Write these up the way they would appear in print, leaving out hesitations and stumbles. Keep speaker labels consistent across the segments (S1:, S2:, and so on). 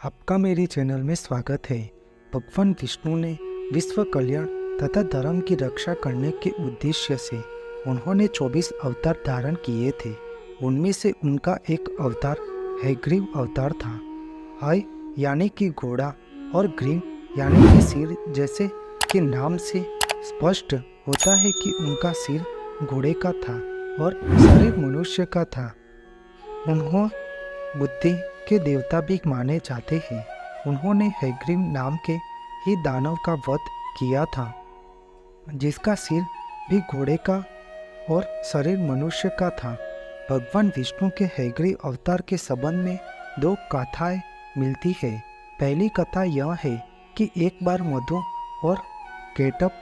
S1: आपका मेरे चैनल में स्वागत है। भगवान विष्णु ने विश्व कल्याण तथा धर्म की रक्षा करने के उद्देश्य से उन्होंने 24 अवतार धारण किए थे। उनमें से उनका एक अवतार हयग्रीव अवतार था। हय यानी कि घोड़ा और ग्रीव यानी कि सिर, जैसे कि नाम से स्पष्ट होता है कि उनका सिर घोड़े का था और शरीर मनुष्य का था। उन्होंने बुद्धि के देवता भी माने जाते हैं। उन्होंने हयग्रीव नाम के ही दानव का वध किया था, जिसका सिर भी घोड़े का और शरीर मनुष्य का था। भगवान विष्णु के हयग्रीव अवतार के संबंध में दो कथाएं मिलती है। पहली कथा यह है कि एक बार मधु और केटप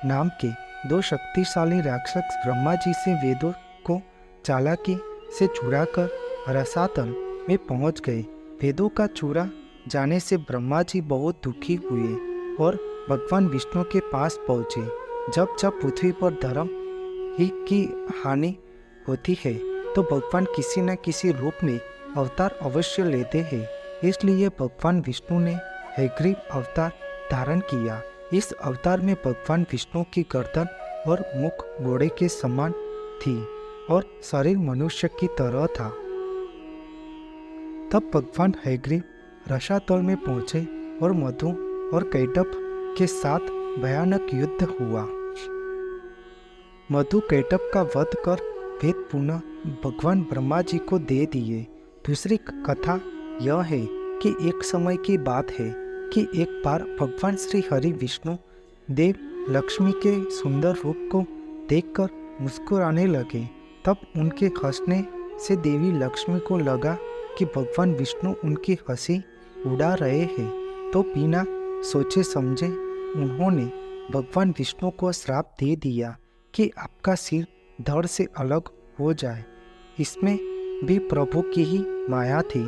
S1: नाम के दो शक्तिशाली राक्षस ब्रह्मा जी से वेदों को चालाकी से चुराकर रसातल में पहुंच गए। वेदों का चुरा जाने से ब्रह्मा जी बहुत दुखी हुए और भगवान विष्णु के पास पहुंचे। जब जब पृथ्वी पर धर्म ही की हानि होती है तो भगवान किसी न किसी रूप में अवतार अवश्य लेते हैं। इसलिए भगवान विष्णु ने हयग्रीव अवतार धारण किया। इस अवतार में भगवान विष्णु की गर्दन और मुख घोड़े के समान थी और शरीर मनुष्य की तरह था। तब भगवान हयग्रीव रसातल में पहुंचे और मधु और कैटभ के साथ भयानक युद्ध हुआ। मधु कैटभ का वध कर वेद पुनः भगवान ब्रह्मा जी को दे दिए। दूसरी कथा यह है कि एक समय की बात है कि एक बार भगवान श्री हरि विष्णु देव लक्ष्मी के सुंदर रूप को देखकर मुस्कुराने लगे। तब उनके हंसने से देवी लक्ष्मी को लगा कि भगवान विष्णु उनकी हंसी उड़ा रहे हैं, तो बिना सोचे समझे उन्होंने भगवान विष्णु को श्राप दे दिया कि आपका सिर धड़ से अलग हो जाए। इसमें भी प्रभु की ही माया थी।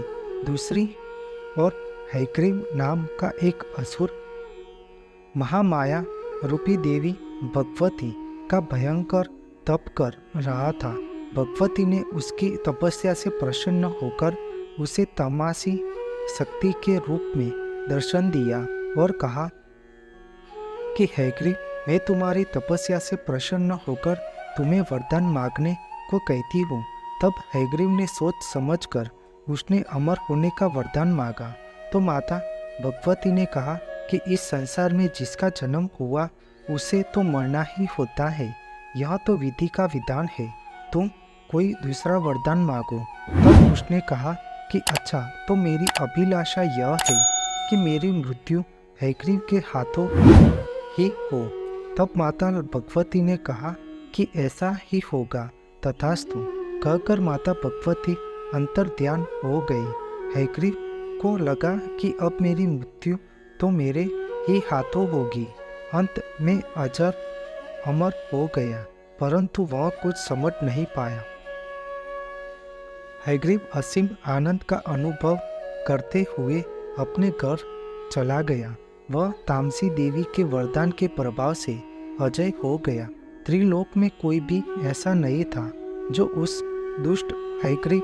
S1: दूसरी और हयग्रीव नाम का एक असुर महामाया रूपी देवी भगवती का भयंकर तप कर रहा था। भगवती ने उसकी तपस्या से प्रसन्न होकर उसे तमाशी शक्ति के रूप में दर्शन दिया और कहा कि हयग्रीव, मैं तुम्हारी तपस्या से प्रसन्न होकर तुम्हें वरदान मांगने को कहती हूँ। तब हयग्रीव ने सोच समझकर उसने अमर होने का वरदान मांगा। तो माता भगवती ने कहा कि इस संसार में जिसका जन्म हुआ उसे तो मरना ही होता है, यह तो विधि का विधान है, तुम कोई दूसरा वरदान मांगो। तब उसने कहा कि अच्छा, तो मेरी अभिलाषा यह है कि मेरी मृत्यु हयग्रीव के हाथों ही हो। तब माता भगवती ने कहा कि ऐसा ही होगा, तथास्तु कहकर माता भगवती अंतर ध्यान हो गई। हयग्रीव को लगा कि अब मेरी मृत्यु तो मेरे ही हाथों होगी। अंत में अजर अमर हो गया, परंतु वह कुछ समझ नहीं पाया। हयग्रीव असीम आनंद का अनुभव करते हुए अपने घर चला गया। वह तामसी देवी के वरदान के प्रभाव से अजय हो गया। त्रिलोक में कोई भी ऐसा नहीं था जो उस दुष्ट हयग्रीव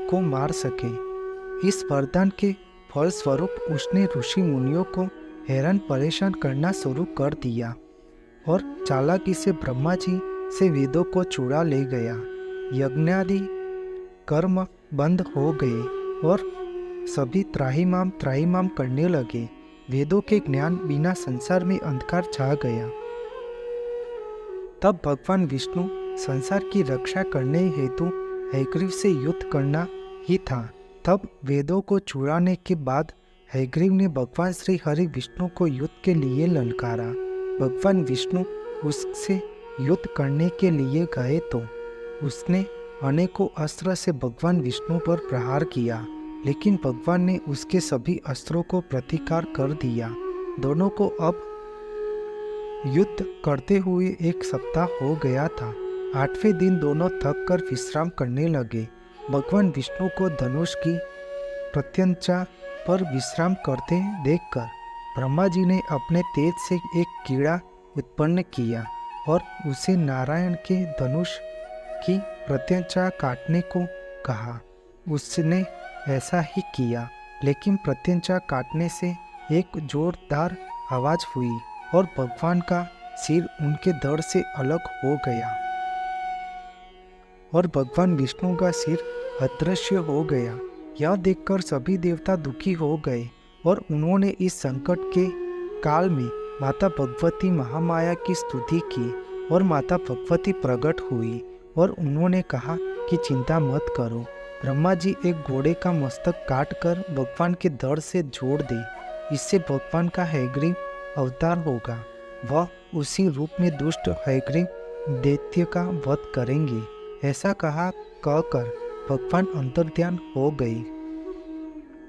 S1: को मार सके। इस वरदान के फलस्वरूप उसने ऋषि मुनियों को हैरान परेशान करना शुरू कर दिया और चालाकी से ब्रह्मा जी से वेदों को चुरा ले गया। यज्ञादि कर्म बंद हो गए और सभी त्राहिमाम करने लगे। वेदों के ज्ञान बिना संसार में अंधकार छा गया। तब भगवान विष्णु संसार की रक्षा करने हेतु हयग्रीव से युद्ध करना ही था। तब वेदों को चुराने के बाद हयग्रीव ने भगवान श्री हरि विष्णु को युद्ध के लिए ललकारा। भगवान विष्णु उससे युद्ध करने के लिए गए तो उसने अनेकों अस्त्र से भगवान विष्णु पर प्रहार किया, लेकिन भगवान ने उसके सभी अस्त्रों को प्रतिकार कर दिया। दोनों को अब युद्ध करते हुए एक सप्ताह हो गया था। 8वें दिन दोनों थक कर विश्राम करने लगे। भगवान विष्णु को धनुष की प्रत्यंचा पर विश्राम करते देखकर ब्रह्मा जी ने अपने तेज से एक कीड़ा उत्पन्न किया और उसे नारायण के धनुष की प्रत्यंचा काटने को कहा। उसने ऐसा ही किया। लेकिन प्रत्यंचा काटने से एक जोरदार आवाज हुई और भगवान का सिर उनके धड़ से अलग हो गया और भगवान विष्णु का सिर अदृश्य हो गया। यह देखकर सभी देवता दुखी हो गए और उन्होंने इस संकट के काल में माता भगवती महामाया की स्तुति की और माता भगवती प्रकट हुई और उन्होंने कहा कि चिंता मत करो, ब्रह्मा जी एक घोड़े का मस्तक काट कर भगवान के धड़ से जोड़ दे, इससे भगवान का हयग्रीव अवतार होगा। वह उसी रूप में दुष्ट हयग्रीव दैत्य का वध करेंगे। ऐसा कहकर भगवान अंतर्ध्यान हो गई।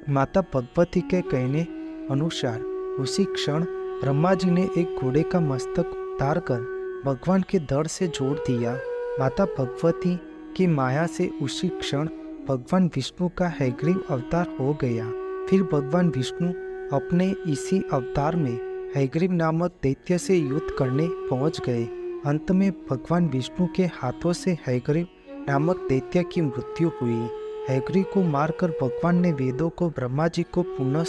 S1: माता भगवती के कहने अनुसार उसी क्षण ब्रह्मा जी ने एक घोड़े का मस्तक उतार कर भगवान के धड़ से जोड़ दिया। माता भगवती की माया से उसी क्षण भगवान विष्णु का हयग्रीव अवतार हो गया। फिर भगवान विष्णु अपने इसी अवतार में हयग्रीव नामक दैत्य से युद्ध करने पहुंच गए। अंत में भगवान विष्णु के हाथों से हयग्रीव नामक दैत्य की मृत्यु हुई। हयग्रीव को मारकर भगवान ने वेदों को ब्रह्मा जी को पुनः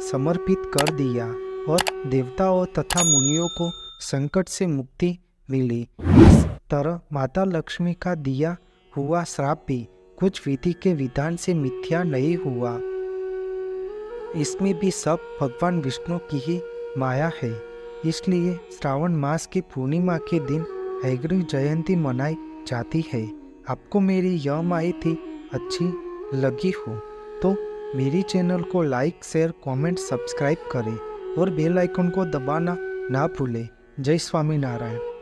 S1: समर्पित कर दिया और देवताओं तथा मुनियों को संकट से मुक्ति मिली। इस तरह माता लक्ष्मी का दिया हुआ श्राप भी कुछ विधि के विधान से मिथ्या नहीं हुआ। इसमें भी सब भगवान विष्णु की ही माया है। इसलिए श्रावण मास की पूर्णिमा के दिन हयग्रीव जयंती मनाई जाती है। आपको मेरी यह माहिती अच्छी लगी हो तो मेरी चैनल को लाइक, शेयर, कमेंट, सब्सक्राइब करें और बेल आइकन को दबाना ना भूलें। जय स्वामीनारायण।